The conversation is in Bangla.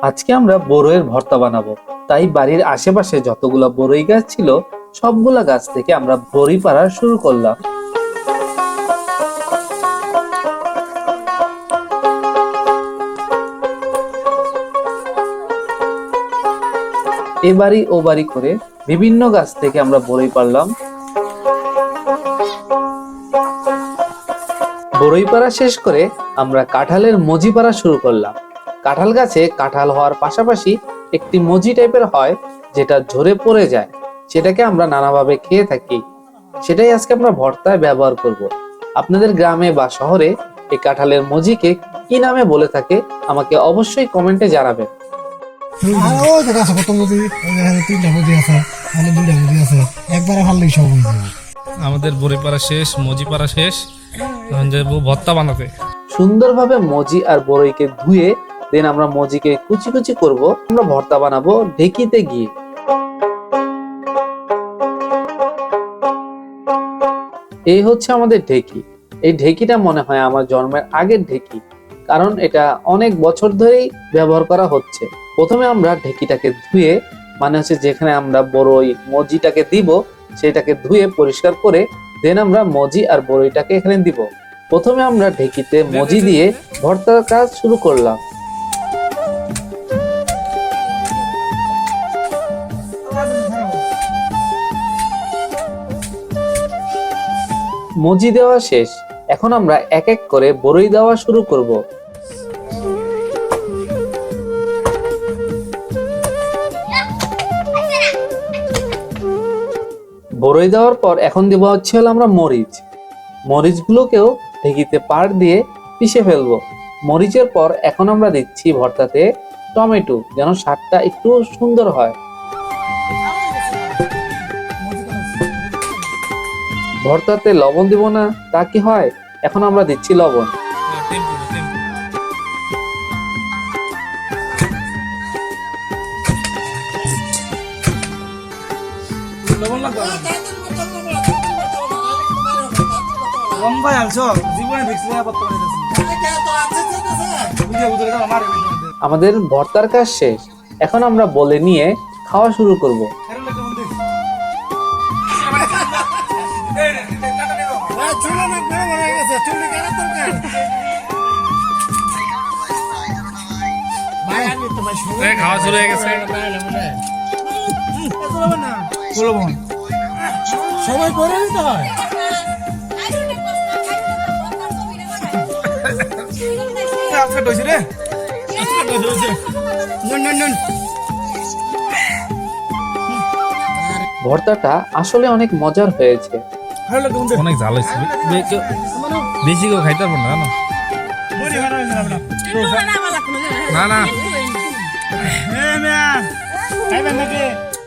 আজকে আমরা বড়ইয়ের ভর্তা বানাবো। তাই বাড়ির আশেপাশে যতগুলা বড়ই গাছ ছিল সবগুলা গাছ থেকে আমরা বড়ি পাড়া শুরু করলাম। এ বাড়ি ও বাড়ি করে বিভিন্ন গাছ থেকে আমরা বড়ই পারলাম। বড়ই পাড়া শেষ করে আমরা কাঁঠালের মজি পাড়া শুরু করলাম। কাঁঠাল গাছে কাঁঠাল হওয়ার পাশাপাশি একটি মজি টাইপের হয় যেটা ঝরে পড়ে যায়, সেটাকে আমরা নানাভাবে খেয়ে থাকি। সেটাই আজকে আমরা ভর্তায় ব্যবহার করব। আপনাদের গ্রামে বা শহরে এই কাঁঠালের মজিকে কি নামে বলে থাকে আমাকে অবশ্যই কমেন্টে জানাবেন। আমাদের বড়ি পাড়া শেষ, মজি পাড়া শেষ, এখন যাবো ভর্তা বানাতে। সুন্দরভাবে মজি আর বড়ইকে ধুয়ে দেন আমরা মজিকে কুচি কুচি করব। আমরা ভর্তা বানাবো ঢেকিতে গিয়ে। এই হচ্ছে আমাদের ঢেকি। এই ঢেকিটা মনে হয় আমার জন্মের আগের ঢেকি, কারণ এটা অনেক বছর ধরেই ব্যবহার করা হচ্ছে। প্রথমে আমরা ঢেকিটাকে ধুয়ে, মানে হচ্ছে যেখানে আমরা বড়ই মজিটাকে দিব সেটাকে ধুয়ে পরিষ্কার করে দেন আমরা মজি আর বড়ইটাকে এখানে দিব। প্রথমে আমরা ঢেকিতে মজি দিয়ে ভর্তার কাজ শুরু করলাম। মজি দেওয়া শেষ, এখন আমরা এক এক করে বড়ই দেওয়া শুরু করব। বড়ই দেওয়ার পর এখন দেব হচ্ছে আমরা মরিচ। মরিচগুলোকেও ঢেকিতে পাড় দিয়ে পিষে ফেলবো। মরিচের পর এখন আমরা দিচ্ছি ভর্তাতে টমেটো, যেন স্বাদটা একটু সুন্দর হয়। ভর্তাতে লবণ দিব না তা কি হয়, এখন আমরা দিচ্ছি লবণ। আমাদের ভর্তার কাজ শেষ, এখন আমরা বলে নিয়ে খাওয়া শুরু করব। খাওয়া শুরু হয়ে গেছে। সবাই করে নিতে হয়। ভর্তাটা আসলে অনেক মজার হয়েছে। অনেক ঝাল হয়েছে, বেশি কেউ খাইতে পারবো না। না না খাইবেন নাকি?